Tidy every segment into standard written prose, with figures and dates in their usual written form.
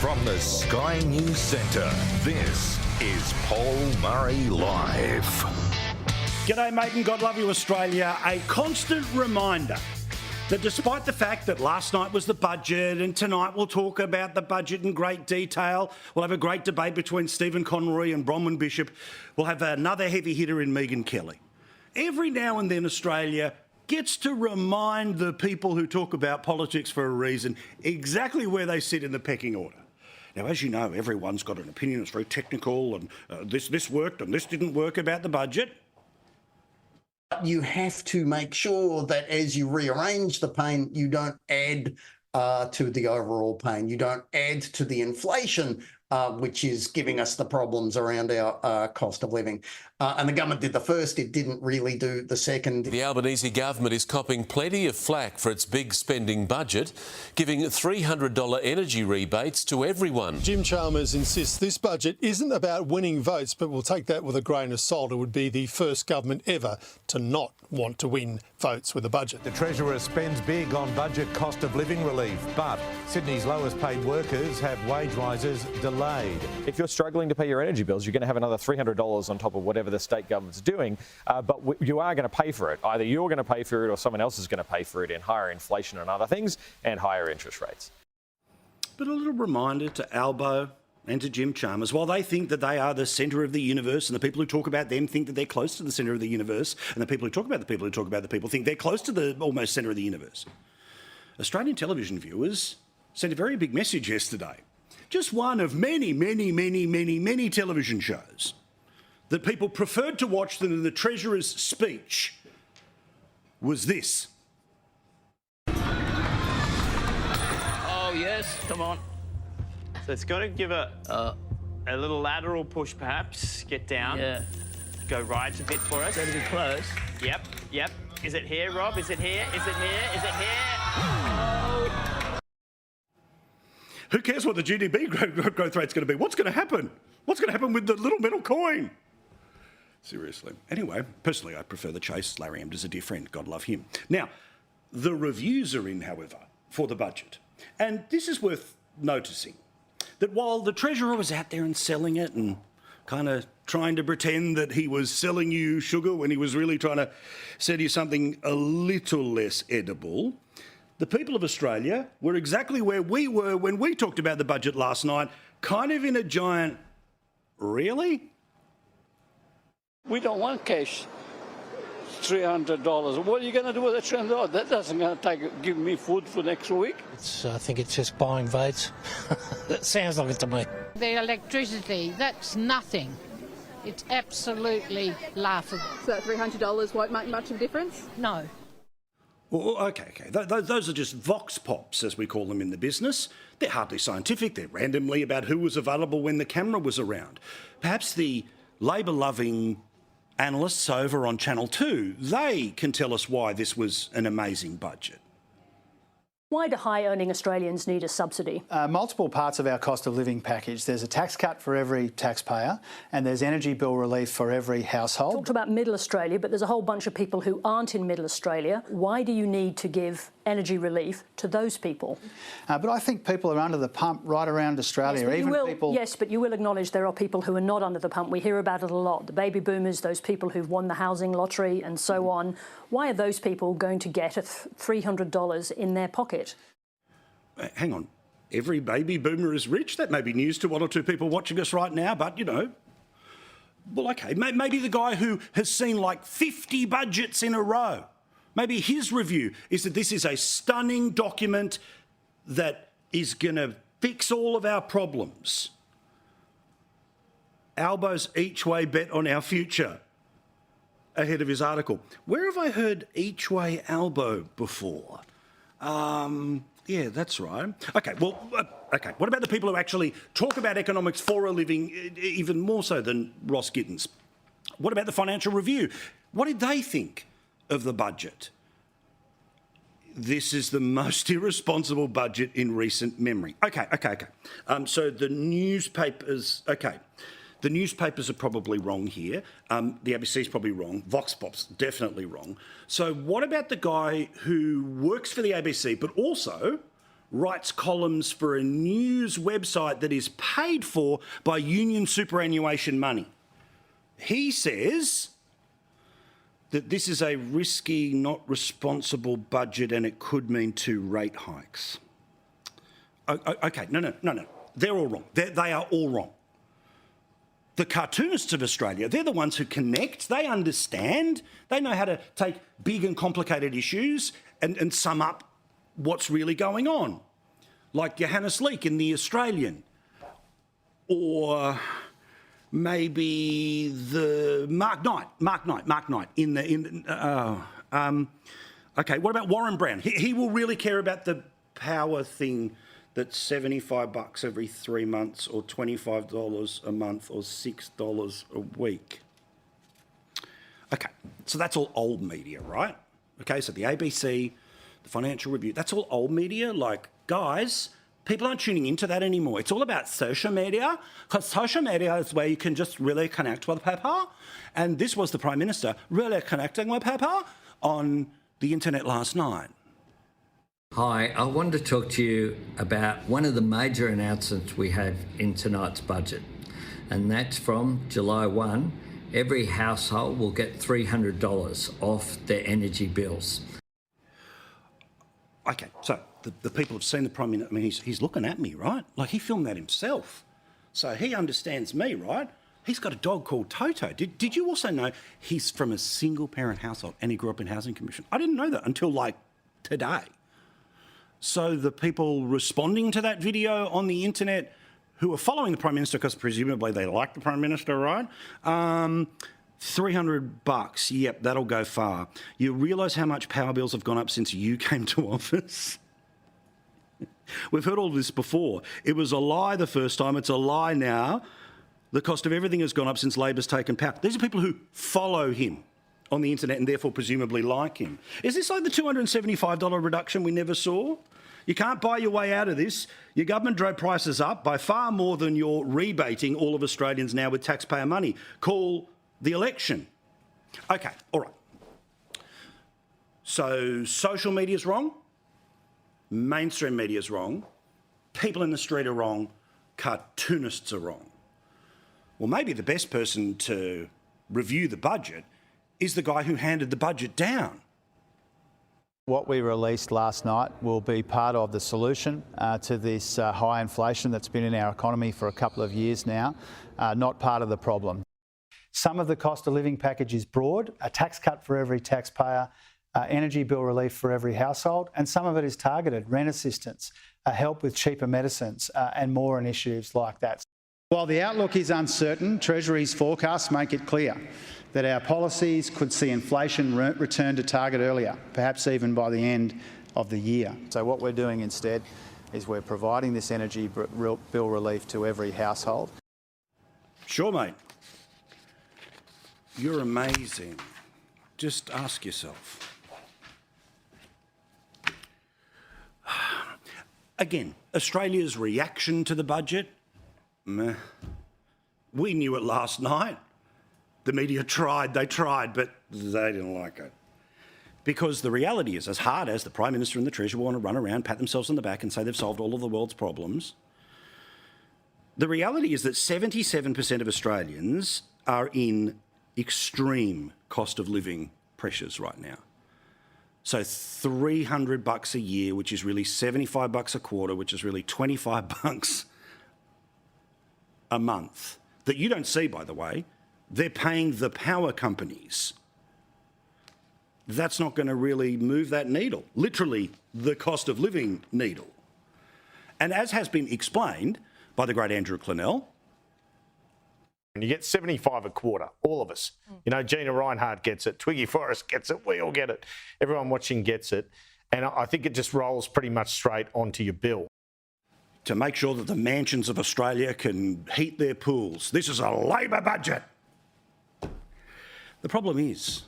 From the Sky News Centre, this is Paul Murray Live. G'day, mate, and God love you, Australia. A constant reminder that despite the fact that last night was the budget and tonight we'll talk about the budget in great detail, we'll have a great debate between Stephen Conroy and Bronwyn Bishop, we'll have another heavy hitter in Megyn Kelly. Every now and then Australia gets to remind the people who talk about politics for a reason exactly where they sit in the pecking order. Now, as you know, everyone's got an opinion. It's very technical, and this worked and this didn't work about the budget. You have to make sure that as you rearrange the pain, you don't add to the overall pain. You don't add to the inflation, which is giving us the problems around our cost of living. And the government did the first, it didn't really do the second. The Albanese government is copping plenty of flack for its big spending budget, giving $300 energy rebates to everyone. Jim Chalmers insists this budget isn't about winning votes, but we'll take that with a grain of salt. It would be the first government ever to not want to win votes with a budget. The Treasurer spends big on budget cost of living relief, but Sydney's lowest paid workers have wage rises delayed. If you're struggling to pay your energy bills, you're going to have another $300 on top of whatever the state government's doing, but you are going to pay for it. Either you're going to pay for it or someone else is going to pay for it in higher inflation and other things and higher interest rates. But a little reminder to Albo and to Jim Chalmers, while they think that they are the centre of the universe and the people who talk about them think that they're close to the centre of the universe, and the people who talk about the people who talk about the people think they're close to the almost centre of the universe, Australian television viewers sent a very big message yesterday. Just one of many television shows that people preferred to watch than the Treasurer's speech was this. Oh, yes, come on. So it's got to give a little lateral push, perhaps. Get down. Yeah. Go right a bit for us. Got to be close. Yep. Is it here, Rob? Is it here? Is it here? Is it here? Who cares what the GDP growth rate's going to be? What's going to happen? What's going to happen with the little metal coin? Seriously. Anyway, personally, I prefer the chase. Larry Emder's a dear friend. God love him. Now, the reviews are in, however, for the budget. And this is worth noticing, that while the Treasurer was out there and selling it and kind of trying to pretend that he was selling you sugar when he was really trying to sell you something a little less edible, the people of Australia were exactly where we were when we talked about the budget last night, kind of in a giant, really? We don't want cash. $300. What are you going to do with that $300? That doesn't going to give me food for next week. I think it's just buying votes. That sounds like it to me. The electricity, that's nothing. It's absolutely laughable. So that $300 won't make much of a difference? No. Well, okay. Those are just vox pops, as we call them in the business. They're hardly scientific. They're randomly about who was available when the camera was around. Perhaps the Labor-loving analysts over on Channel 2, they can tell us why this was an amazing budget. Why do high-earning Australians need a subsidy? Multiple parts of our cost of living package. There's a tax cut for every taxpayer and there's energy bill relief for every household. Talked about Middle Australia, but there's a whole bunch of people who aren't in Middle Australia. Why do you need to give energy relief to those people? But I think people are under the pump right around Australia. Yes, but you will acknowledge there are people who are not under the pump. We hear about it a lot. The baby boomers, those people who've won the housing lottery and so on. Why are those people going to get $300 in their pocket? Hang on. Every baby boomer is rich? That may be news to one or two people watching us right now, but, you know. Well, OK, maybe the guy who has seen like 50 budgets in a row, maybe his review is that this is a stunning document that is going to fix all of our problems. Albo's each way bet on our future ahead of his article. Where have I heard each way Albo before? Yeah, that's right. OK, well, what about the people who actually talk about economics for a living, even more so than Ross Gittins? What about the Financial Review? What did they think of the budget? This is the most irresponsible budget in recent memory. OK. So the newspapers, the newspapers are probably wrong here. The ABC's probably wrong. Vox Pop's definitely wrong. So what about the guy who works for the ABC but also writes columns for a news website that is paid for by union superannuation money. He says that this is a risky, not responsible budget and it could mean 2 rate hikes. Okay, no. They're all wrong. They are all wrong. The cartoonists of Australia, they're the ones who connect, they understand, they know how to take big and complicated issues and sum up what's really going on. Like Johannes Leek in The Australian, or maybe the Mark Knight in okay, what about Warren Brown? He will really care about the power thing, that's $75 every 3 months or $25 a month or $6 a week. Okay, so that's all old media, right? Okay, so the ABC, the Financial Review, that's all old media. Like, guys, people aren't tuning into that anymore. It's all about social media, because social media is where you can just really connect with people. And this was the Prime Minister really connecting with people on the internet last night. Hi, I wanted to talk to you about one of the major announcements we have in tonight's budget, and that's from July 1, every household will get $300 off their energy bills. Okay, so the people have seen the Prime Minister. I mean, he's looking at me, right? Like, he filmed that himself. So he understands me, right? He's got a dog called Toto. Did you also know he's from a single-parent household and he grew up in Housing Commission? I didn't know that until, like, today. So the people responding to that video on the internet who are following the Prime Minister, because presumably they like the Prime Minister, right? $300, yep, that'll go far. You realise how much power bills have gone up since you came to office? We've heard all this before. It was a lie the first time, it's a lie now. The cost of everything has gone up since Labor's taken power. These are people who follow him on the internet and therefore presumably like him. Is this like the $275 reduction we never saw? You can't buy your way out of this. Your government drove prices up by far more than you're rebating all of Australians now with taxpayer money. Call the election. Okay, all right. So social media's wrong, mainstream media's wrong, people in the street are wrong, cartoonists are wrong. Well, maybe the best person to review the budget is the guy who handed the budget down. What we released last night will be part of the solution to this high inflation that's been in our economy for a couple of years now, not part of the problem. Some of the cost of living package is broad, a tax cut for every taxpayer, energy bill relief for every household, and some of it is targeted, rent assistance, help with cheaper medicines and more initiatives like that. While the outlook is uncertain, Treasury's forecasts make it clear that our policies could see inflation return to target earlier, perhaps even by the end of the year. So what we're doing instead is we're providing this energy bill relief to every household. Sure, mate. You're amazing. Just ask yourself. Again, Australia's reaction to the budget, meh. We knew it last night. The media tried, but they didn't like it. Because the reality is, as hard as the Prime Minister and the Treasurer want to run around, pat themselves on the back and say they've solved all of the world's problems, the reality is that 77% of Australians are in extreme cost of living pressures right now. So $300 a year, which is really $75 a quarter, which is really $25 a month, that you don't see, by the way. They're paying the power companies. That's not going to really move that needle, literally the cost of living needle. And as has been explained by the great Andrew Clennell, and you get 75 a quarter, all of us. You know, Gina Reinhardt gets it, Twiggy Forrest gets it, we all get it. Everyone watching gets it. And I think it just rolls pretty much straight onto your bill. To make sure that the mansions of Australia can heat their pools. This is a Labor budget. The problem is,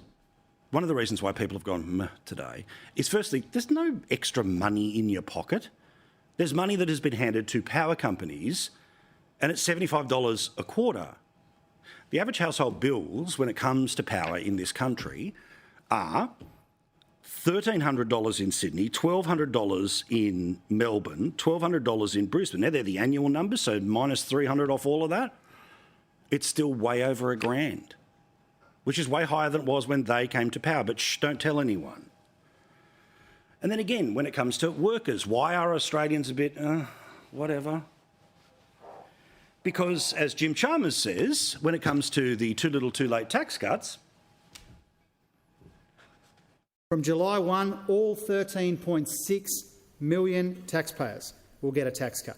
one of the reasons why people have gone meh today is firstly, there's no extra money in your pocket. There's money that has been handed to power companies and it's $75 a quarter. The average household bills when it comes to power in this country are $1,300 in Sydney, $1,200 in Melbourne, $1,200 in Brisbane. Now, they're the annual numbers, so minus $300 off all of that. It's still way over $1,000, which is way higher than it was when they came to power. But shh, don't tell anyone. And then again, when it comes to workers, why are Australians a bit, whatever? Because, as Jim Chalmers says, when it comes to the too little too late tax cuts, from July 1, all 13.6 million taxpayers will get a tax cut.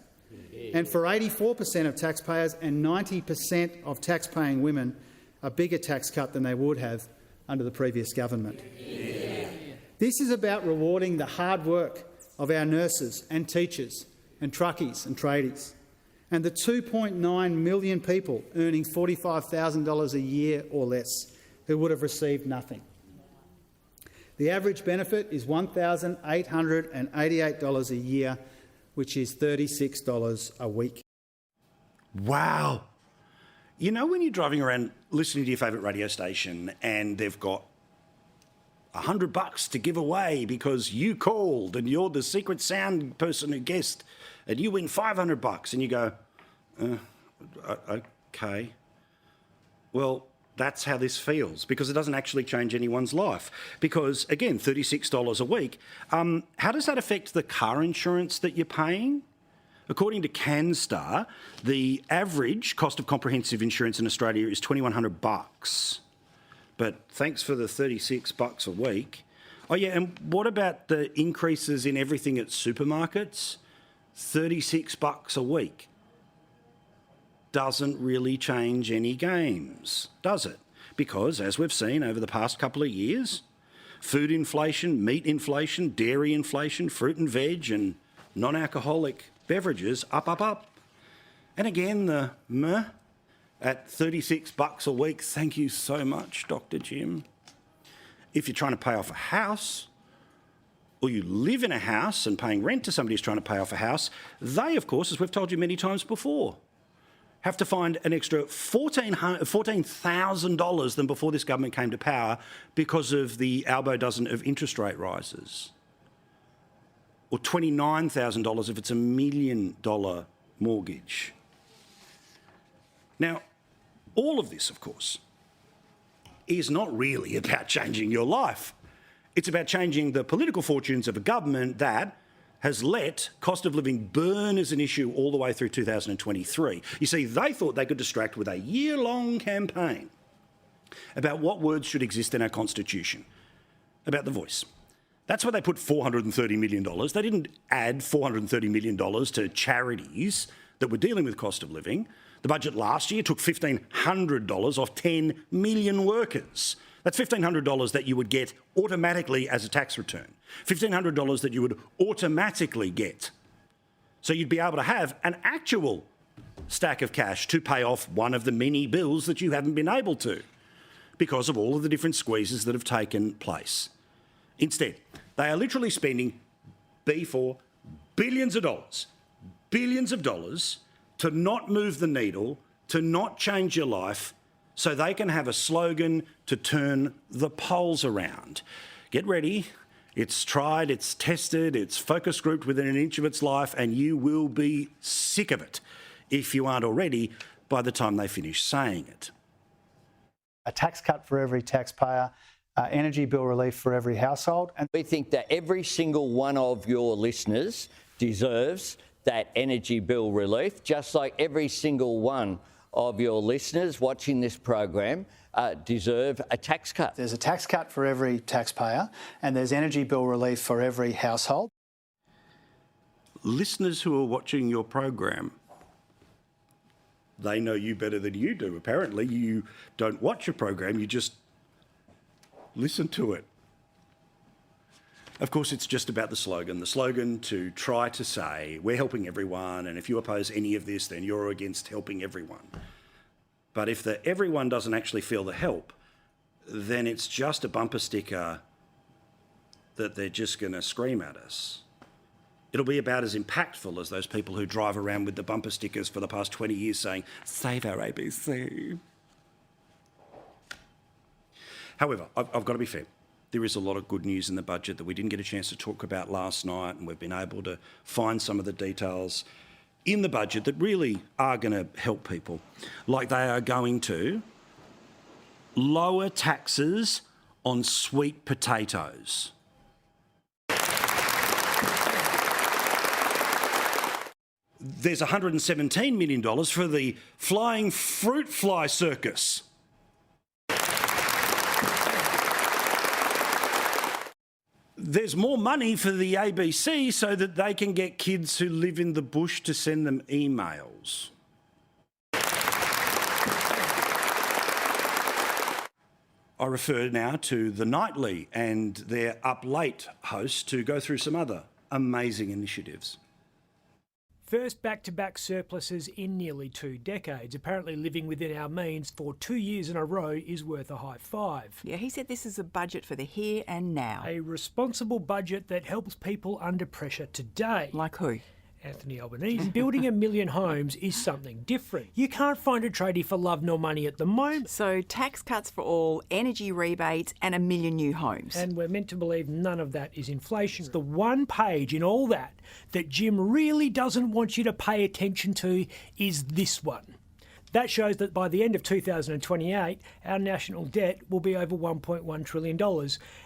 And for 84% of taxpayers and 90% of tax-paying women, a bigger tax cut than they would have under the previous government. This is about rewarding the hard work of our nurses and teachers and truckies and tradies, and the 2.9 million people earning $45,000 a year or less who would have received nothing. The average benefit is $1,888 a year, which is $36 a week. Wow. You know when you're driving around listening to your favourite radio station and they've got $100 to give away because you called and you're the secret sound person who guessed and you win $500 and you go, okay. Well, that's how this feels, because it doesn't actually change anyone's life. Because, again, $36 a week, how does that affect the car insurance that you're paying? According to CanStar, the average cost of comprehensive insurance in Australia is $2,100. But thanks for the $36 a week. Oh, yeah, and what about the increases in everything at supermarkets? $36 a week. Doesn't really change any games, does it? Because, as we've seen over the past couple of years, food inflation, meat inflation, dairy inflation, fruit and veg and non-alcoholic beverages up. And again, the meh at $36 a week. Thank you so much, Dr. Jim. If you're trying to pay off a house, or you live in a house and paying rent to somebody who's trying to pay off a house, they, of course, as we've told you many times before, have to find an extra $14,000 than before this government came to power because of the elbow dozen of interest rate rises. Or $29,000 if it's $1 million mortgage. Now, all of this, of course, is not really about changing your life. It's about changing the political fortunes of a government that has let cost of living burn as an issue all the way through 2023. You see, they thought they could distract with a year-long campaign about what words should exist in our Constitution, about the voice. That's why they put $430 million. They didn't add $430 million to charities that were dealing with cost of living. The budget last year took $1,500 off 10 million workers. That's $1,500 that you would get automatically as a tax return. $1,500 that you would automatically get. So you'd be able to have an actual stack of cash to pay off one of the many bills that you haven't been able to because of all of the different squeezes that have taken place. Instead, they are literally spending B4 billions of dollars to not move the needle, to not change your life, so they can have a slogan to turn the polls around. Get ready. It's tried, it's tested, it's focus grouped within an inch of its life, and you will be sick of it, if you aren't already, by the time they finish saying it. A tax cut for every taxpayer, energy bill relief for every household. And we think that every single one of your listeners deserves that energy bill relief, just like every single one of your listeners watching this program deserve a tax cut. There's a tax cut for every taxpayer and there's energy bill relief for every household. Listeners who are watching your program, they know you better than you do. Apparently, you don't watch your program, you just listen to it. Of course, it's just about the slogan to try to say, we're helping everyone, and if you oppose any of this, then you're against helping everyone. But if the everyone doesn't actually feel the help, then it's just a bumper sticker that they're just going to scream at us. It'll be about as impactful as those people who drive around with the bumper stickers for the past 20 years saying, save our ABC. However, I've got to be fair. there is a lot of good news in the budget that we didn't get a chance to talk about last night, and we've been able to find some of the details in the budget that really are going to help people. Like they are going to lower taxes on sweet potatoes. There's $117 million for the flying fruit fly circus. There's more money for the ABC so that they can get kids who live in the bush to send them emails. I refer now to The Nightly and their Up Late host to go through some other amazing initiatives. First back-to-back surpluses in nearly 2 decades. Apparently living within our means for 2 years in a row is worth a high five. Yeah, he said this is a budget for the here and now. A responsible budget that helps people under pressure today. Like who? Anthony Albanese. Building 1 million homes is something different. You can't find a tradie for love nor money at the moment. So tax cuts for all, energy rebates and 1 million new homes. And we're meant to believe none of that is inflation. The one page in all that Jim really doesn't want you to pay attention to is this one. That shows that by the end of 2028, our national debt will be over $1.1 trillion,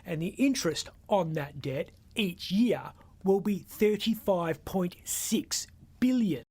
and the interest on that debt each year will be $35.6 billion.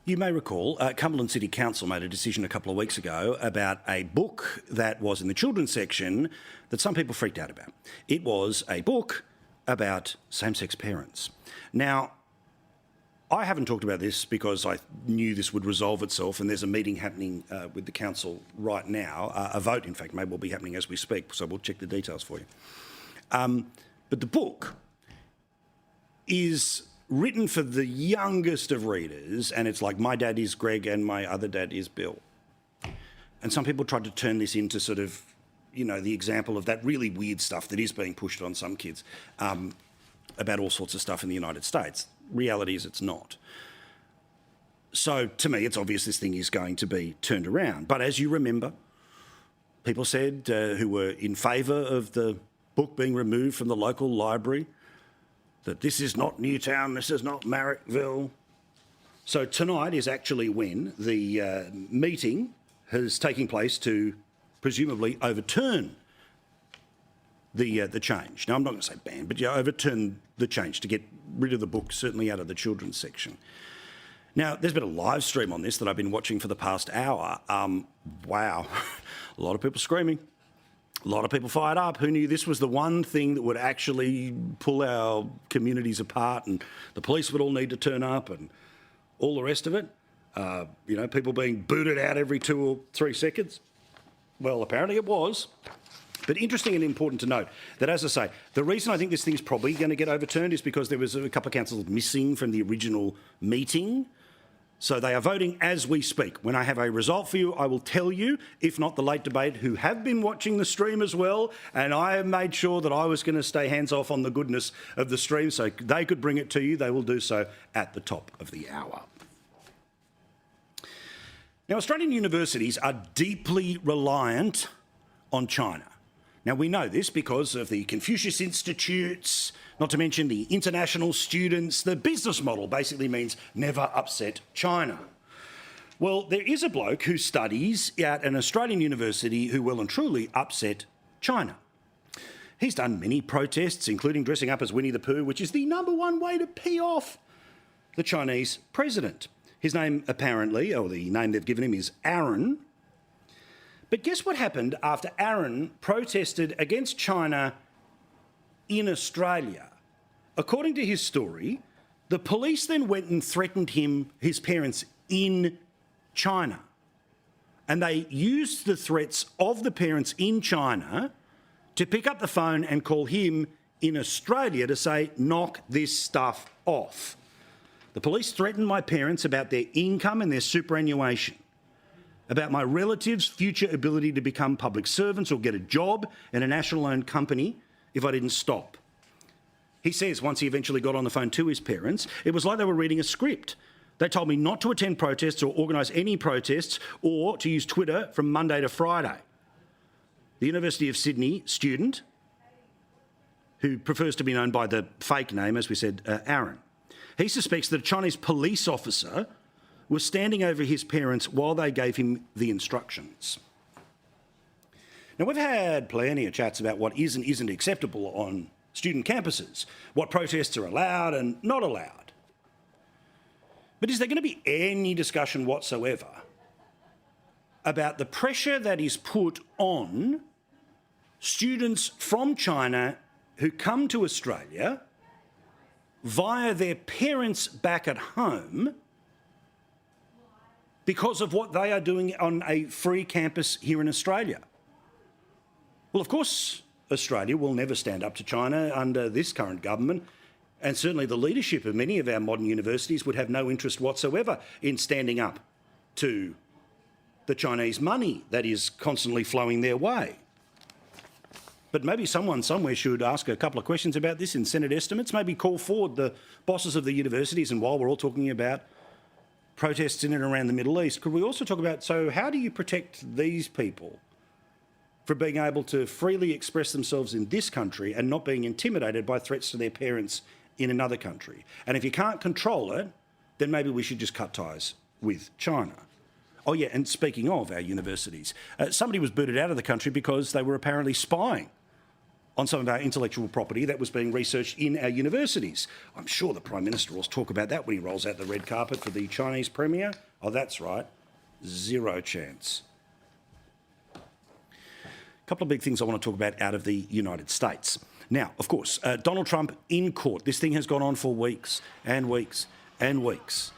You may recall, Cumberland City Council made a decision a couple of weeks ago about a book that was in the children's section that some people freaked out about. It was a book about same-sex parents. Now, I haven't talked about this because I knew this would resolve itself, and there's a meeting happening with the council right now. A vote, in fact, may well be happening as we speak, so we'll check the details for you. But the book is written for the youngest of readers, and it's like my dad is Greg and my other dad is Bill. And some people tried to turn this into sort of, you know, the example of that really weird stuff that is being pushed on some kids about all sorts of stuff in the United States. Reality is it's not. So to me, it's obvious this thing is going to be turned around. But as you remember, people said who were in favour of the book being removed from the local library, that this is not Newtown, this is not Marrickville. So tonight is actually when the meeting is taking place to presumably overturn the change. Now, I'm not going to say ban, but overturn the change to get rid of the book, certainly out of the children's section. Now, there's been a live stream on this that I've been watching for the past hour. Wow, a lot of people screaming. A lot of people fired up. Who knew this was the one thing that would actually pull our communities apart, and the police would all need to turn up and all the rest of it? You know, people being booted out every 2 or 3 seconds. Well, apparently it was. But interesting and important to note that, as I say, the reason I think this thing's probably going to get overturned is because there was a couple of councils missing from the original meeting. So they are voting as we speak. When I have a result for you, I will tell you, if not the late debate, who have been watching the stream as well. And I have made sure that I was going to stay hands off on the goodness of the stream so they could bring it to you. They will do so at the top of the hour. Now, Australian universities are deeply reliant on China. Now, we know this because of the Confucius Institutes, not to mention the international students. The business model basically means never upset China. Well, there is a bloke who studies at an Australian university who well and truly upset China. He's done many protests, including dressing up as Winnie the Pooh, which is the #1 way to pee off the Chinese president. His name apparently, or the name they've given him, is Aaron. But guess what happened after Aaron protested against China in Australia? According to his story, the police then went and threatened his parents in China. And they used the threats of the parents in China to pick up the phone and call him in Australia to say, knock this stuff off. The police threatened my parents about their income and their superannuation, about my relatives' future ability to become public servants or get a job in a national-owned company if I didn't stop. He says once he eventually got on the phone to his parents, it was like they were reading a script. They told me not to attend protests or organise any protests or to use Twitter from Monday to Friday. The University of Sydney student, who prefers to be known by the fake name, as we said, Aaron, he suspects that a Chinese police officer was standing over his parents while they gave him the instructions. Now, we've had plenty of chats about what is and isn't acceptable on student campuses, what protests are allowed and not allowed. But is there going to be any discussion whatsoever about the pressure that is put on students from China who come to Australia via their parents back at home because of what they are doing on a free campus here in Australia? Well, of course, Australia will never stand up to China under this current government, and certainly the leadership of many of our modern universities would have no interest whatsoever in standing up to the Chinese money that is constantly flowing their way. But maybe someone somewhere should ask a couple of questions about this in Senate estimates, maybe call forward the bosses of the universities, and while we're all talking about protests in and around the Middle East, could we also talk about, so how do you protect these people from being able to freely express themselves in this country and not being intimidated by threats to their parents in another country? And if you can't control it, then maybe we should just cut ties with China. Oh yeah, and speaking of our universities, somebody was booted out of the country because they were apparently spying on some of our intellectual property that was being researched in our universities. I'm sure the Prime Minister will talk about that when he rolls out the red carpet for the Chinese Premier. Oh, that's right, zero chance. A couple of big things I want to talk about out of the United States. Now, of course, Donald Trump in court. This thing has gone on for weeks and weeks and weeks.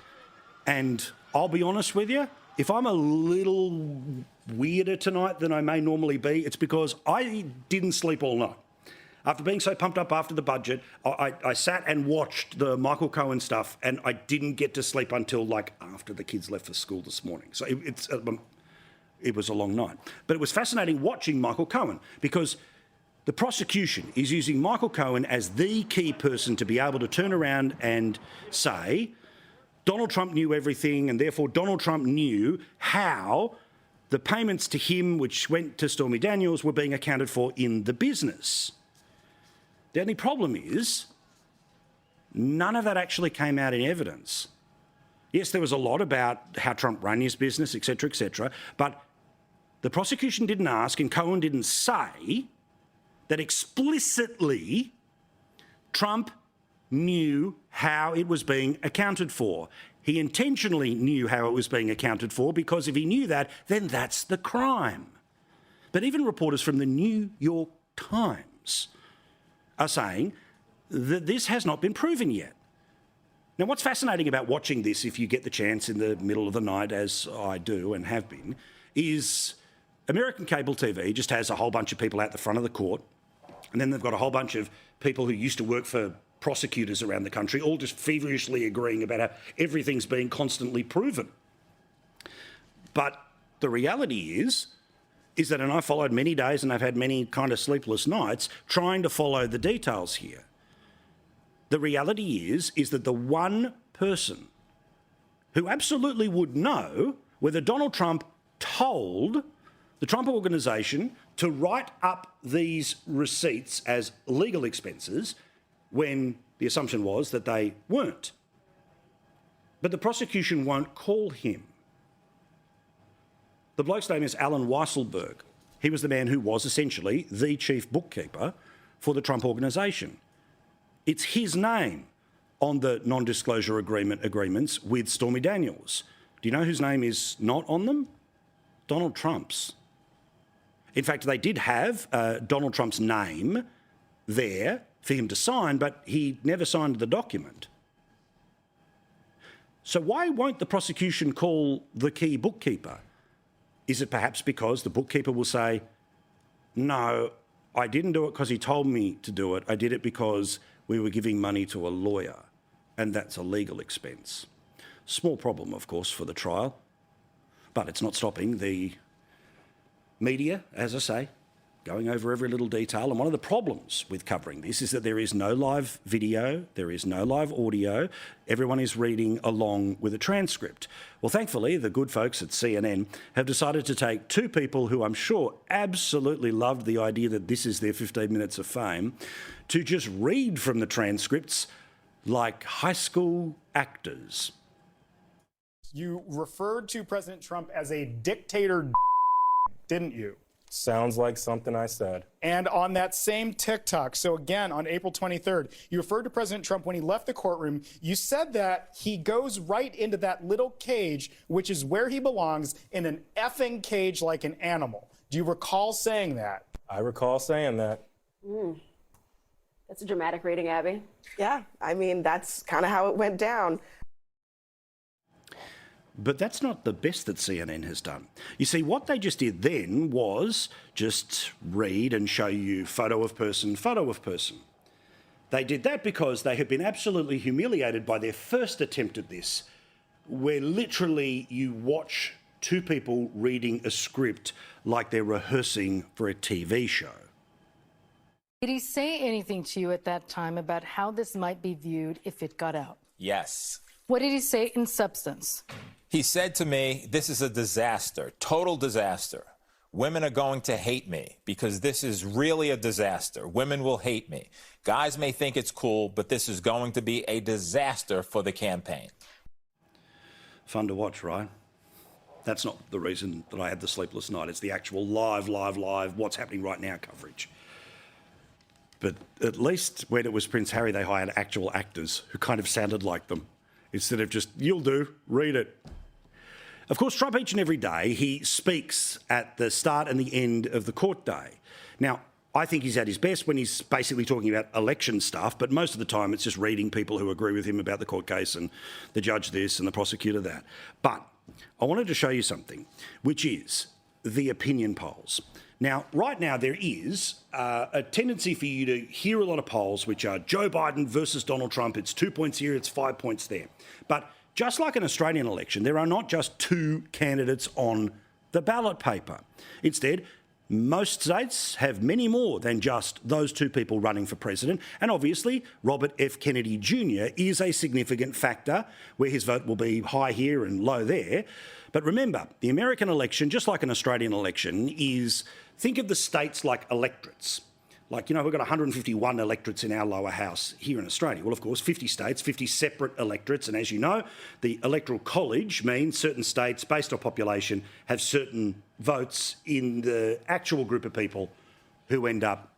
And I'll be honest with you, if I'm a little weirder tonight than I may normally be, it's because I didn't sleep all night. After being so pumped up after the budget, I sat and watched the Michael Cohen stuff, and I didn't get to sleep until like after the kids left for school this morning. So it was a long night. But it was fascinating watching Michael Cohen because the prosecution is using Michael Cohen as the key person to be able to turn around and say Donald Trump knew everything, and therefore Donald Trump knew how the payments to him, which went to Stormy Daniels, were being accounted for in the business. The only problem is none of that actually came out in evidence. Yes, there was a lot about how Trump ran his business, etc., but the prosecution didn't ask and Cohen didn't say that explicitly Trump knew how it was being accounted for. He intentionally knew how it was being accounted for because if he knew that, then that's the crime. But even reporters from the New York Times are saying that this has not been proven yet. Now, what's fascinating about watching this, if you get the chance in the middle of the night, as I do and have been, is American cable TV just has a whole bunch of people out the front of the court, and then they've got a whole bunch of people who used to work for prosecutors around the country, all just feverishly agreeing about how everything's being constantly proven. But the reality is that, and I followed many days and I've had many kind of sleepless nights trying to follow the details here. The reality is that the one person who absolutely would know whether Donald Trump told the Trump Organization to write up these receipts as legal expenses when the assumption was that they weren't. But the prosecution won't call him. The bloke's name is Alan Weisselberg. He was the man who was essentially the chief bookkeeper for the Trump Organization. It's his name on the non-disclosure agreements with Stormy Daniels. Do you know whose name is not on them? Donald Trump's. In fact, they did have Donald Trump's name there for him to sign, but he never signed the document. So why won't the prosecution call the key bookkeeper? Is it perhaps because the bookkeeper will say, no, I didn't do it because he told me to do it. I did it because we were giving money to a lawyer, and that's a legal expense. Small problem, of course, for the trial, but it's not stopping the media, as I say, going over every little detail. And one of the problems with covering this is that there is no live video, there is no live audio. Everyone is reading along with a transcript. Well, thankfully, the good folks at CNN have decided to take two people who I'm sure absolutely loved the idea that this is their 15 minutes of fame to just read from the transcripts like high school actors. You referred to President Trump as a dictator, didn't you? Sounds like something I said. And on that same TikTok, so again, on April 23rd, you referred to President Trump when he left the courtroom. You said that he goes right into that little cage, which is where he belongs, in an effing cage like an animal. Do you recall saying that? I recall saying that. That's a dramatic reading, Abby. Yeah, I mean, that's kind of how it went down. But that's not the best that CNN has done. You see, what they just did then was just read and show you photo of person, photo of person. They did that because they had been absolutely humiliated by their first attempt at this, where literally you watch two people reading a script like they're rehearsing for a TV show. Did he say anything to you at that time about how this might be viewed if it got out? Yes. What did he say in substance? He said to me, this is a disaster, total disaster. Women are going to hate me because this is really a disaster. Women will hate me. Guys may think it's cool, but this is going to be a disaster for the campaign. Fun to watch, right? That's not the reason that I had the sleepless night. It's the actual live, what's happening right now coverage. But at least when it was Prince Harry, they hired actual actors who kind of sounded like them, instead of just, you'll do, read it. Of course, Trump, each and every day, he speaks at the start and the end of the court day. Now, I think he's at his best when he's basically talking about election stuff, but most of the time it's just reading people who agree with him about the court case and the judge this and the prosecutor that. But I wanted to show you something, which is the opinion polls. Now, right now, there is a tendency for you to hear a lot of polls which are Joe Biden versus Donald Trump. It's 2 points here, it's 5 points there. But just like an Australian election, there are not just two candidates on the ballot paper. Instead, most states have many more than just those two people running for president. And obviously, Robert F. Kennedy Jr. is a significant factor where his vote will be high here and low there. But remember, the American election, just like an Australian election, is, think of the states like electorates. Like, you know, we've got 151 electorates in our lower house here in Australia. Well, of course, 50 states, 50 separate electorates. And as you know, the Electoral College means certain states, based on population, have certain votes in the actual group of people who end up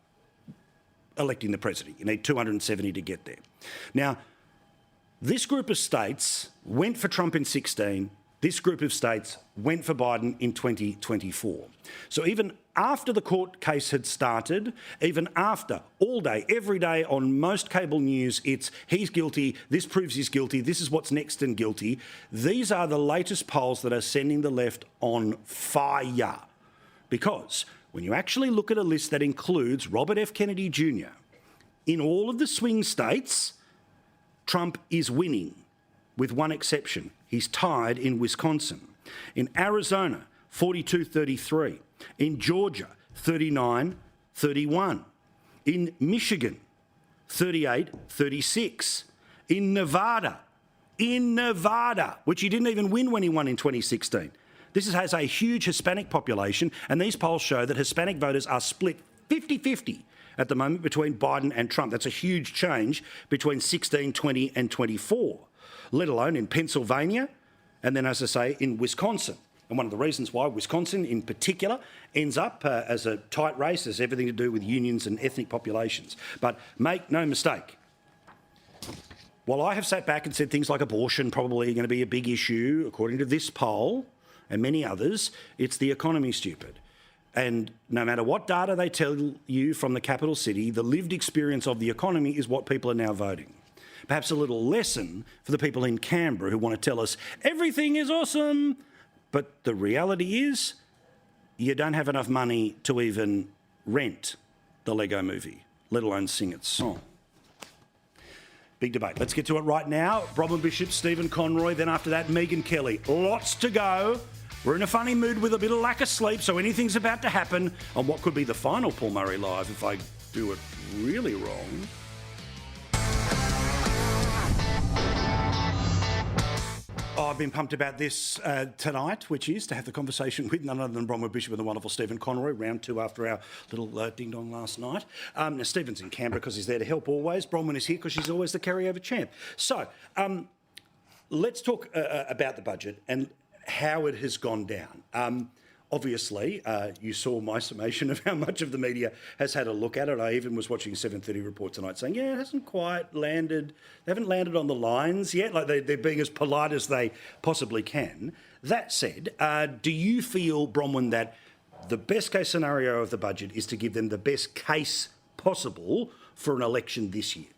electing the president. You need 270 to get there. Now, this group of states went for Trump in 2016. This group of states went for Biden in 2024. So even after the court case had started, even after, all day, every day on most cable news, it's he's guilty, this proves he's guilty, this is what's next and guilty. These are the latest polls that are sending the left on fire. Because when you actually look at a list that includes Robert F. Kennedy Jr., in all of the swing states, Trump is winning, with one exception. He's tied in Wisconsin. In Arizona, 42-33. In Georgia, 39-31. In Michigan, 38-36. In Nevada, which he didn't even win when he won in 2016. This has a huge Hispanic population, and these polls show that Hispanic voters are split 50-50 at the moment between Biden and Trump. That's a huge change between 16, 20 and 24. Let alone in Pennsylvania, and then, as I say, in Wisconsin. And one of the reasons why Wisconsin in particular ends up as a tight race has everything to do with unions and ethnic populations. But make no mistake, while I have sat back and said things like abortion probably going to be a big issue, according to this poll and many others, it's the economy, stupid. And no matter what data they tell you from the capital city, the lived experience of the economy is what people are now voting. Perhaps a little lesson for the people in Canberra who want to tell us everything is awesome. But the reality is you don't have enough money to even rent the Lego movie, let alone sing its song. Big debate. Let's get to it right now. Bronwyn Bishop, Stephen Conroy, then after that, Megyn Kelly. Lots to go. We're in a funny mood with a bit of lack of sleep, so anything's about to happen on what could be the final Paul Murray Live if I do it really wrong. Oh, I've been pumped about this tonight, which is to have the conversation with none other than Bronwyn Bishop and the wonderful Stephen Conroy, round two after our little ding-dong last night. Now, Stephen's in Canberra because he's there to help always. Bronwyn is here because she's always the carryover champ. So, let's talk about the budget and how it has gone down. Obviously, you saw my summation of how much of the media has had a look at it. I even was watching 7:30 report tonight saying, yeah, it hasn't quite landed. They haven't landed on the lines yet. Like they're being as polite as they possibly can. That said, do you feel, Bronwyn, that the best case scenario of the budget is to give them the best case possible for an election this year?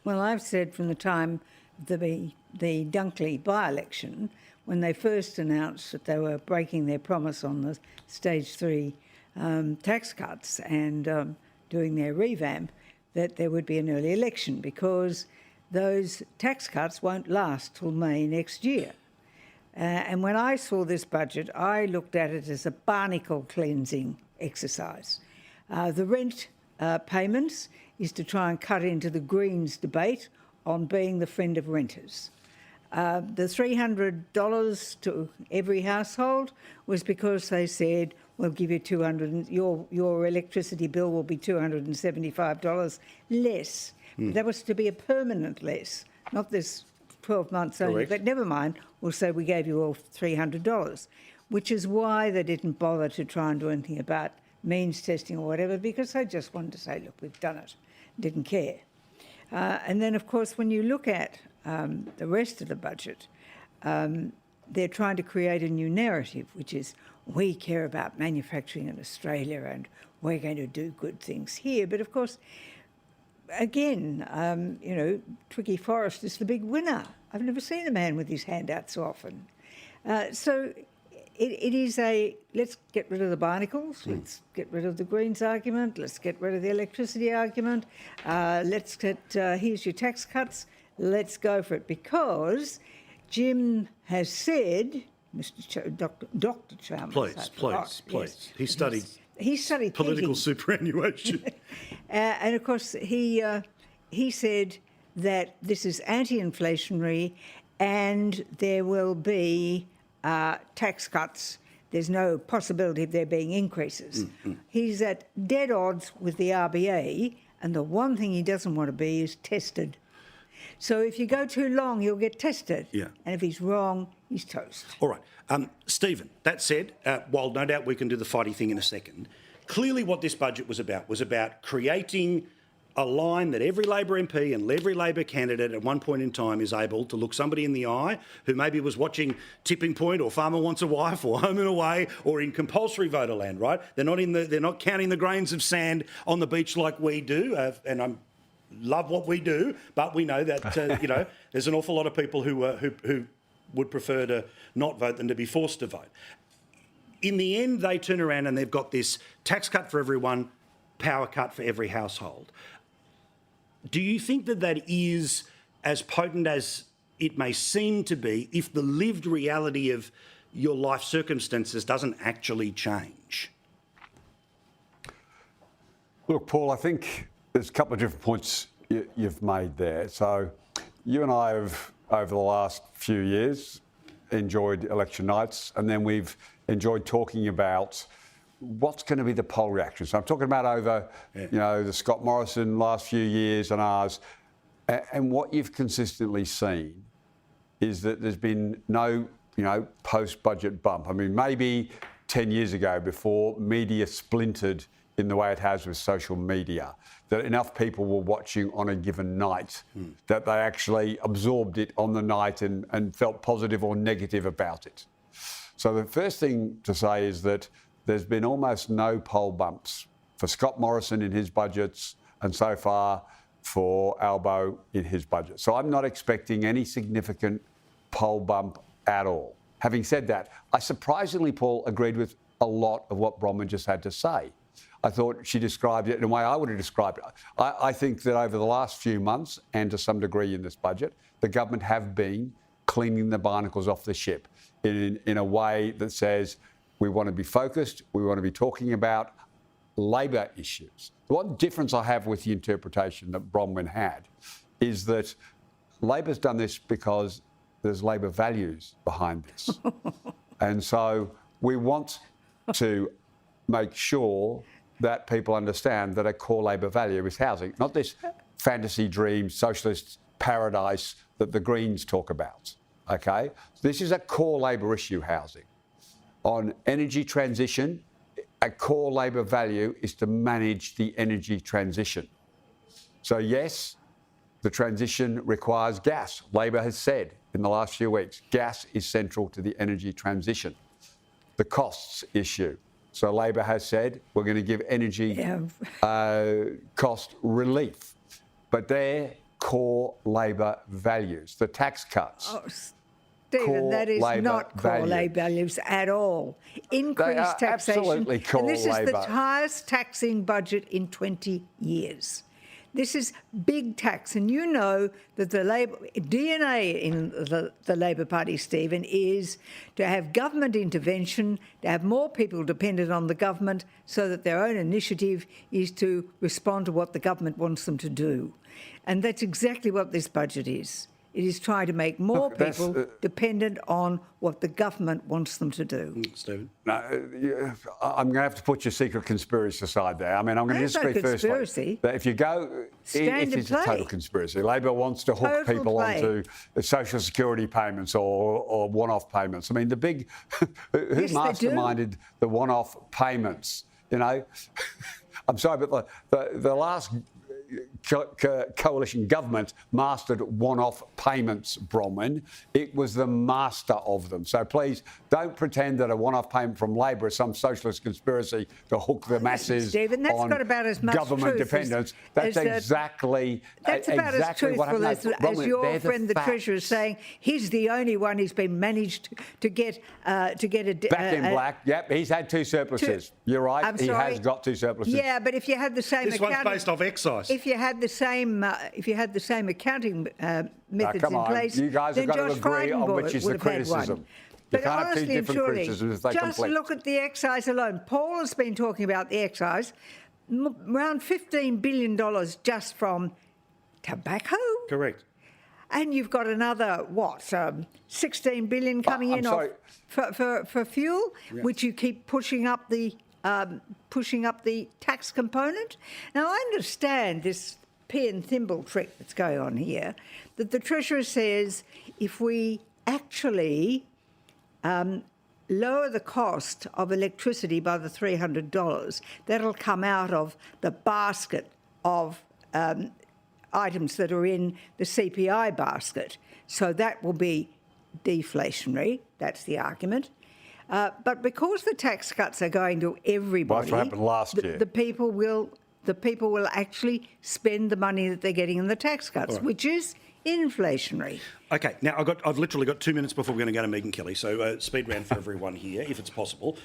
Well, I've said from the time the Dunkley by-election, when they first announced that they were breaking their promise on the stage 3 tax cuts and doing their revamp, that there would be an early election because those tax cuts won't last till May next year. And when I saw this budget, I looked at it as a barnacle cleansing exercise. The rent payments is to try and cut into the Greens debate on being the friend of renters. The $300 to every household was because they said, we'll give you your electricity bill will be $275 less. That was to be a permanent less, not this 12 months only. Correct. But never mind, we'll say we gave you all $300, which is why they didn't bother to try and do anything about means testing or whatever, because they just wanted to say, look, we've done it, didn't care. And then, of course, when you look at the rest of the budget, they're trying to create a new narrative, which is we care about manufacturing in Australia and we're going to do good things here. But of course, again, Twiggy Forrest is the big winner. I've never seen a man with his hand out so often. So it is let's get rid of the barnacles, let's get rid of the Greens argument, let's get rid of the electricity argument, let's get, here's your tax cuts, let's go for it. Because Jim has said, Dr. Chalmers... Please. Yes. He studied political thinking. superannuation. And of course, he said that this is anti-inflationary and there will be tax cuts. There's no possibility of there being increases. He's at dead odds with the RBA, and the one thing he doesn't want to be is tested. So if you go too long, you'll get tested. Yeah. And if he's wrong, he's toast. All right. Stephen, that said, while no doubt we can do the fighty thing in a second, clearly what this budget was about creating a line that every Labor MP and every Labor candidate at one point in time is able to look somebody in the eye who maybe was watching Tipping Point or Farmer Wants a Wife or Home and Away or in compulsory voter land, right? They're not counting the grains of sand on the beach like we do, and I love what we do, but we know that there's an awful lot of people who would prefer to not vote than to be forced to vote. In the end, they turn around and they've got this tax cut for everyone, power cut for every household. Do you think that is as potent as it may seem to be if the lived reality of your life circumstances doesn't actually change? Look, Paul, I think there's a couple of different points you've made there. So you and I have, over the last few years, enjoyed election nights, and then we've enjoyed talking about what's going to be the poll reaction. So I'm talking about over, the Scott Morrison last few years and ours. And what you've consistently seen is that there's been no, post-budget bump. I mean, maybe 10 years ago, before media splintered in the way it has with social media, that enough people were watching on a given night that they actually absorbed it on the night and felt positive or negative about it. So the first thing to say is that there's been almost no poll bumps for Scott Morrison in his budgets and so far for Albo in his budget. So I'm not expecting any significant poll bump at all. Having said that, I surprisingly, Paul, agreed with a lot of what Bronwyn just had to say. I thought she described it in a way I would have described it. I think that over the last few months, and to some degree in this budget, the government have been cleaning the barnacles off the ship. in a way that says we want to be focused, we want to be talking about Labor issues. What difference I have with the interpretation that Bronwyn had is that Labor's done this because there's Labor values behind this. And so we want to make sure that people understand that a core Labor value is housing, not this fantasy dream socialist paradise that the Greens talk about, okay? This is a core Labor issue, housing. On energy transition, a core Labor value is to manage the energy transition. So yes, the transition requires gas. Labor has said in the last few weeks, gas is central to the energy transition. The costs issue. So Labor has said we're going to give energy cost relief. But they're core Labor values. The tax cuts. Oh, Stephen, that is not core Labor values at all. Increased taxation. Absolutely core and this Labor. is the highest taxing budget in 20 years. This is big tax, and you know that the Labor DNA in the Labor Party, Stephen, is to have government intervention, to have more people dependent on the government, so that their own initiative is to respond to what the government wants them to do, and that's exactly what this budget is. It is trying to make more people dependent on what the government wants them to do. Stephen? No, I'm going to have to put your secret conspiracy aside there. I mean, I'm going to disagree firstly that if you go, it is a total conspiracy. Labor wants to hook people onto social security payments or one-off payments. I mean, the big, who masterminded the one-off payments? You know, I'm sorry, but the last coalition government mastered one-off payments, Bronwyn. It was the master of them. So please don't pretend that a one-off payment from Labor is some socialist conspiracy to hook the masses Stephen, that's on got about as much government truth dependence. That's exactly that's about as truthful as your friend, the Treasurer, saying he's the only one who's been managed to get a back in black. Yep, he's had two surpluses. You're right. He has got two surpluses. Yeah, but if you had the same this one's based off excise. If you had the same accounting methods in place, you guys have got to agree on which is the criticism. You can't have two different criticisms if they just conflict. look at the excise alone. Paul has been talking about the excise, around $15 billion just from tobacco. Correct. And you've got another, 16 billion coming in for fuel, which you keep pushing up the tax component. Now, I understand this pea and thimble trick that's going on here, that the Treasurer says if we actually lower the cost of electricity by the $300, that'll come out of the basket of items that are in the CPI basket. So that will be deflationary. That's the argument. But because the tax cuts are going to everybody, that's what happened last year. The people will actually spend the money that they're getting in the tax cuts, which is inflationary. Okay, now I've literally got 2 minutes before we're going to go to Megyn Kelly, so speed round for everyone here, if it's possible.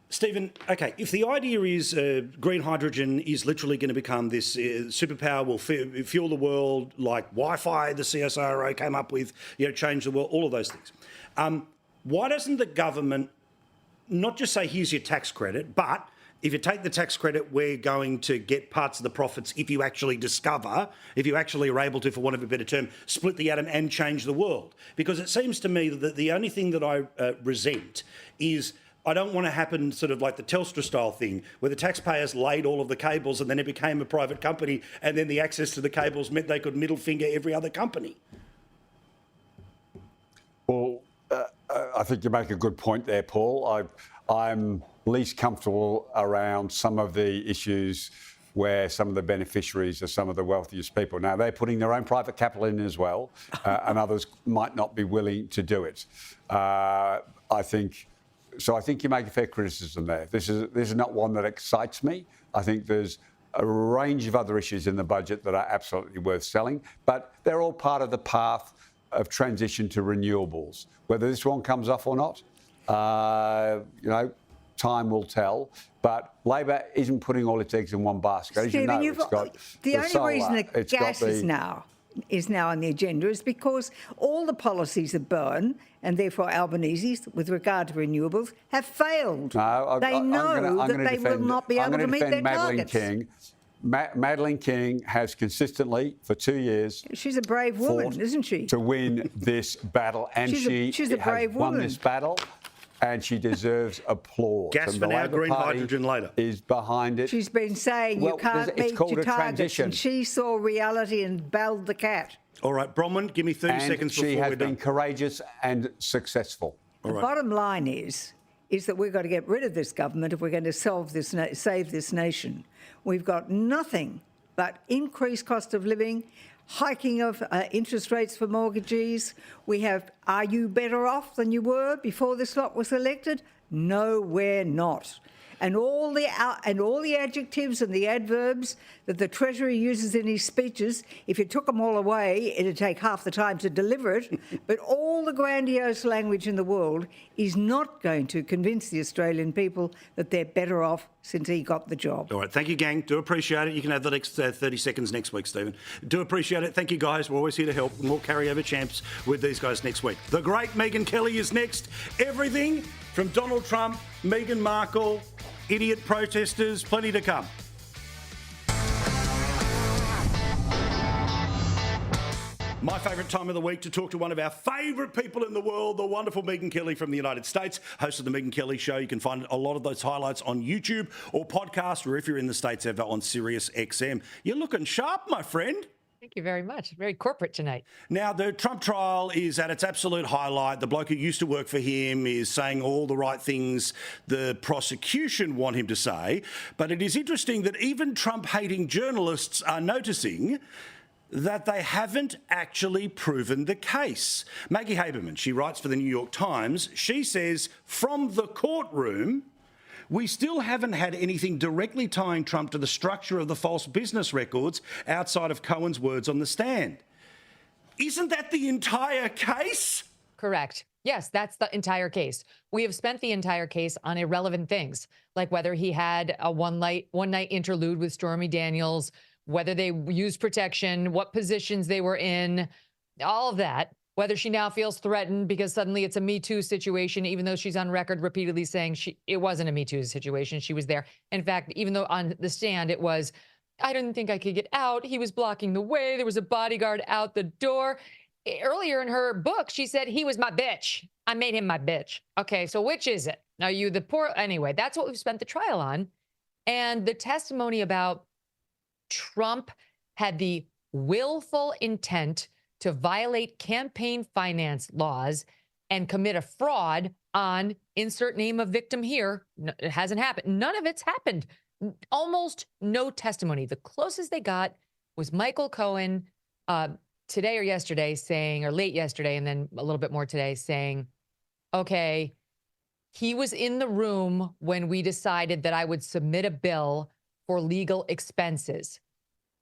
Stephen, okay, if the idea is green hydrogen is literally going to become this superpower, will fuel the world like Wi-Fi, the CSIRO came up with, change the world, all of those things. Why doesn't the government not just say, here's your tax credit, but if you take the tax credit, we're going to get parts of the profits if you actually are able to, for want of a better term, split the atom and change the world? Because it seems to me that the only thing that I resent is I don't want to happen sort of like the Telstra style thing where the taxpayers laid all of the cables and then it became a private company and then the access to the cables meant they could middle finger every other company. Well, I think you make a good point there, Paul. I'm least comfortable around some of the issues where some of the beneficiaries are some of the wealthiest people. Now, they're putting their own private capital in as well, and others might not be willing to do it. I think you make a fair criticism there. This is not one that excites me. I think there's a range of other issues in the budget that are absolutely worth selling, but they're all part of the path of transition to renewables. Whether this one comes off or not, time will tell. But Labor isn't putting all its eggs in one basket. As Stephen, you know, it's got the only solar, reason that gas is now is now on the agenda is because all the policies of Bowen and therefore Albanese's with regard to renewables have failed. No, they know that they will not be able to meet their targets. King. Madeleine King has consistently, for 2 years... She's a brave woman, isn't she? ...to win this battle, and she's a brave has won woman. this battle, and she deserves applause. Gas and for the now, Labor green Party hydrogen later. Is behind it. She's been saying you can't meet your targets, transition. and she saw reality and belled the cat. All right, Bronwyn, give me 30 seconds before we're done. She has been courageous and successful. The bottom line is that we've got to get rid of this government if we're going to save this nation. We've got nothing but increased cost of living, hiking of interest rates for mortgagees. We have, are you better off than you were before this lot was elected? No, we're not. And all the adjectives and the adverbs that the Treasury uses in his speeches, if you took them all away, it'd take half the time to deliver it. But all the grandiose language in the world is not going to convince the Australian people that they're better off since he got the job. All right, thank you, gang. Do appreciate it. You can have the next 30 seconds next week, Stephen. Do appreciate it. Thank you, guys. We're always here to help. More carryover champs with these guys next week. The great Megyn Kelly is next. Everything from Donald Trump, Meghan Markle, idiot protesters, plenty to come. My favourite time of the week to talk to one of our favourite people in the world, the wonderful Megyn Kelly from the United States, host of the Megyn Kelly Show. You can find a lot of those highlights on YouTube or podcast, or if you're in the States ever, on Sirius XM. You're looking sharp, my friend. Thank you very much. Very corporate tonight. Now, the Trump trial is at its absolute highlight. The bloke who used to work for him is saying all the right things the prosecution want him to say. But it is interesting that even Trump-hating journalists are noticing that they haven't actually proven the case. Maggie Haberman, she writes for the New York Times. She says, from the courtroom, we still haven't had anything directly tying Trump to the structure of the false business records outside of Cohen's words on the stand. Isn't that the entire case? Correct. Yes, that's the entire case. We have spent the entire case on irrelevant things, like whether he had a one-night interlude with Stormy Daniels, whether they used protection, what positions they were in, all of that. Whether she now feels threatened because suddenly it's a Me Too situation, even though she's on record repeatedly saying it wasn't a Me Too situation. She was there. In fact, even though on the stand it was, I didn't think I could get out. He was blocking the way. There was a bodyguard out the door. Earlier in her book, she said, he was my bitch. I made him my bitch. Okay, so which is it? Are you the poor? Anyway, that's what we've spent the trial on. And the testimony about Trump had the willful intent to violate campaign finance laws and commit a fraud on insert name of victim here. No, it hasn't happened. None of it's happened. Almost no testimony. The closest they got was Michael Cohen today or yesterday saying, or late yesterday, and then a little bit more today saying, okay, he was in the room when we decided that I would submit a bill for legal expenses.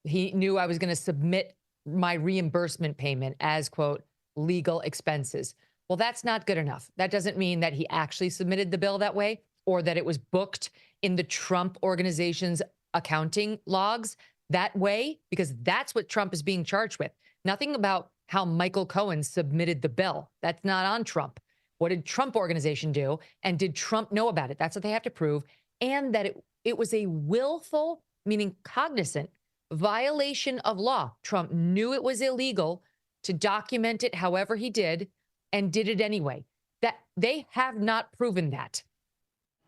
He knew I was going to submit my reimbursement payment as, quote, legal expenses. Well, that's not good enough. That doesn't mean that he actually submitted the bill that way or that it was booked in the Trump organization's accounting logs that way, because that's what Trump is being charged with. Nothing about how Michael Cohen submitted the bill. That's not on Trump. What did Trump organization do? And did Trump know about it? That's what they have to prove. And that it was a willful, meaning cognizant, violation of law. Trump knew it was illegal to document it however he did and did it anyway. That they have not proven that.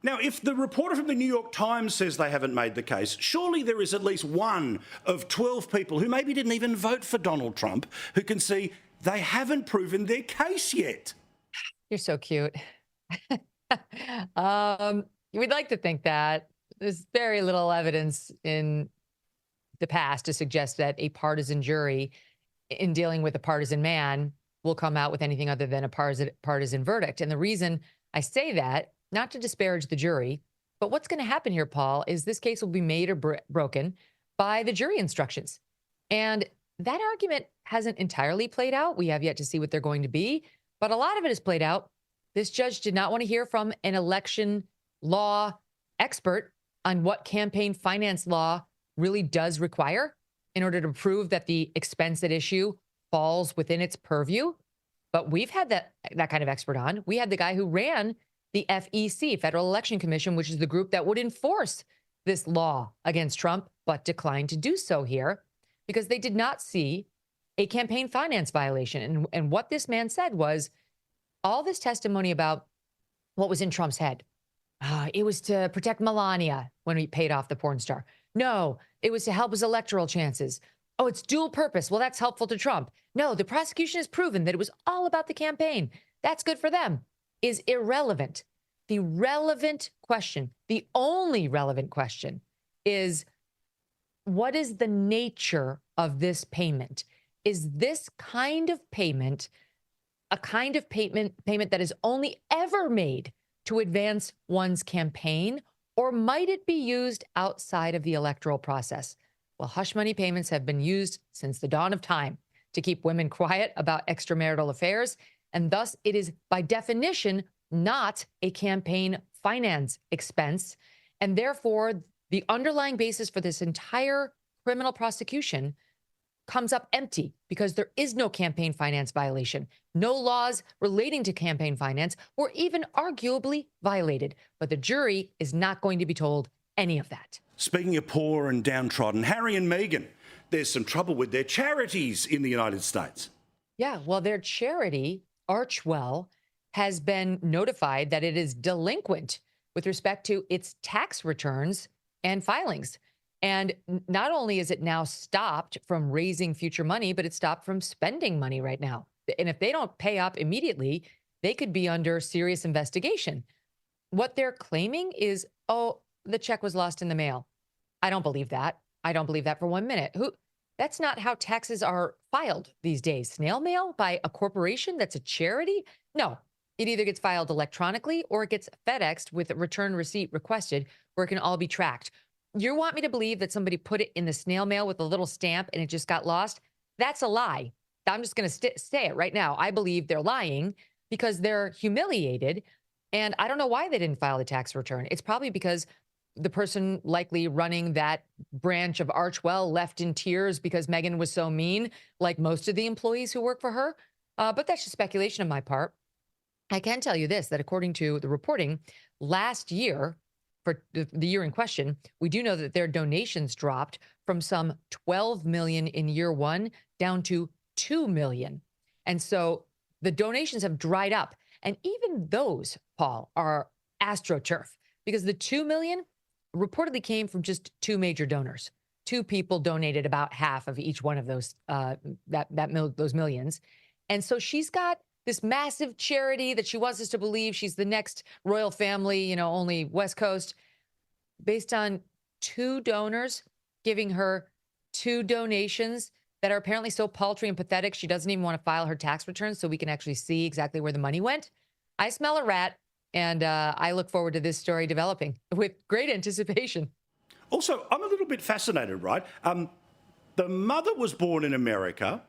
Now, if the reporter from the New York Times says they haven't made the case, surely there is at least one of 12 people who maybe didn't even vote for Donald Trump who can see they haven't proven their case yet. You're so cute. We'd like to think that. There's very little evidence in the past to suggest that a partisan jury in dealing with a partisan man will come out with anything other than a partisan verdict. And the reason I say that, not to disparage the jury, but what's going to happen here, Paul, is this case will be made or broken by the jury instructions. And that argument hasn't entirely played out. We have yet to see what they're going to be, but a lot of it has played out. This judge did not want to hear from an election law expert on what campaign finance law really does require. in order to prove that the expense at issue falls within its purview. But we've had that kind of expert on. We had the guy who ran the FEC, Federal Election Commission, which is the group that would enforce this law against Trump, but declined to do so here because they did not see a campaign finance violation. And what this man said was all this testimony about what was in Trump's head. It was to protect Melania when he paid off the porn star. No, it was to help his electoral chances. Oh, it's dual purpose. Well, that's helpful to Trump. No, the prosecution has proven that it was all about the campaign. That's good for them. Is irrelevant. The relevant question, the only relevant question is, what is the nature of this payment? Is this kind of payment a kind of payment that is only ever made to advance one's campaign, or might it be used outside of the electoral process? Well, hush money payments have been used since the dawn of time to keep women quiet about extramarital affairs, and thus it is by definition not a campaign finance expense, and therefore the underlying basis for this entire criminal prosecution comes up empty because there is no campaign finance violation. No laws relating to campaign finance were even arguably violated, but the jury is not going to be told any of that. Speaking of poor and downtrodden, Harry and Megyn, there's some trouble with their charities in the United States. Yeah, well, their charity, Archwell, has been notified that it is delinquent with respect to its tax returns and filings. And not only is it now stopped from raising future money, but it's stopped from spending money right now. And if they don't pay up immediately, they could be under serious investigation. What they're claiming is, oh, the check was lost in the mail. I don't believe that. I don't believe that for 1 minute. That's not how taxes are filed these days. Snail mail by a corporation that's a charity? No, it either gets filed electronically or it gets FedExed with a return receipt requested where it can all be tracked. You want me to believe that somebody put it in the snail mail with a little stamp and it just got lost? That's a lie. I'm just going to say it right now. I believe they're lying because they're humiliated. And I don't know why they didn't file the tax return. It's probably because the person likely running that branch of Archwell left in tears because Megyn was so mean, like most of the employees who work for her. But that's just speculation on my part. I can tell you this, that according to the reporting, last year, for the year in question, we do know that their donations dropped from some 12 million in year one down to 2 million. And so the donations have dried up. And even those, Paul, are astroturf because the 2 million reportedly came from just two major donors. Two people donated about half of each one of those, those millions. And so she's got this massive charity that she wants us to believe she's the next royal family, only West Coast, based on two donors giving her two donations that are apparently so paltry and pathetic she doesn't even want to file her tax returns so we can actually see exactly where the money went. I smell a rat, and I look forward to this story developing with great anticipation. Also, I'm a little bit fascinated, right? The mother was born in America.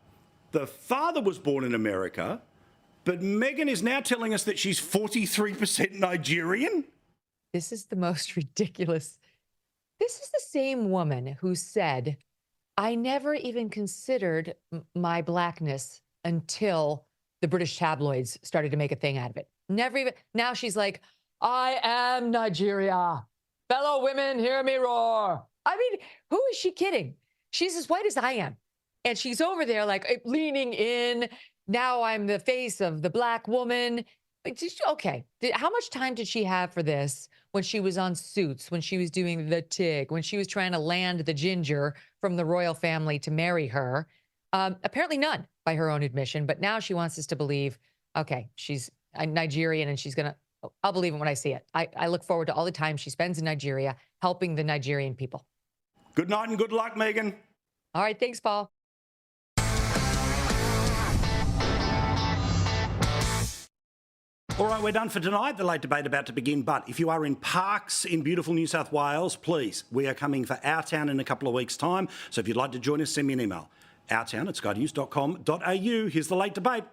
The father was born in America. But Megyn is now telling us that she's 43% Nigerian? This is the most ridiculous. This is the same woman who said, I never even considered my blackness until the British tabloids started to make a thing out of it. Never even. Now she's like, I am Nigeria. Fellow women, hear me roar. I mean, who is she kidding? She's as white as I am. And she's over there like leaning in. Now I'm the face of the black woman. Okay. How much time did she have for this when she was on Suits, when she was doing the Tig, when she was trying to land the ginger from the royal family to marry her? Apparently none, by her own admission. But now she wants us to believe, okay, she's Nigerian and she's going to, I'll believe it when I see it. I look forward to all the time she spends in Nigeria helping the Nigerian people. Good night and good luck, Megyn. All right. Thanks, Paul. All right, we're done for tonight. The late debate about to begin. But if you are in parks in beautiful New South Wales, please, we are coming for Our Town in a couple of weeks' time. So if you'd like to join us, send me an email. ourtown@skynews.com.au. Here's the late debate.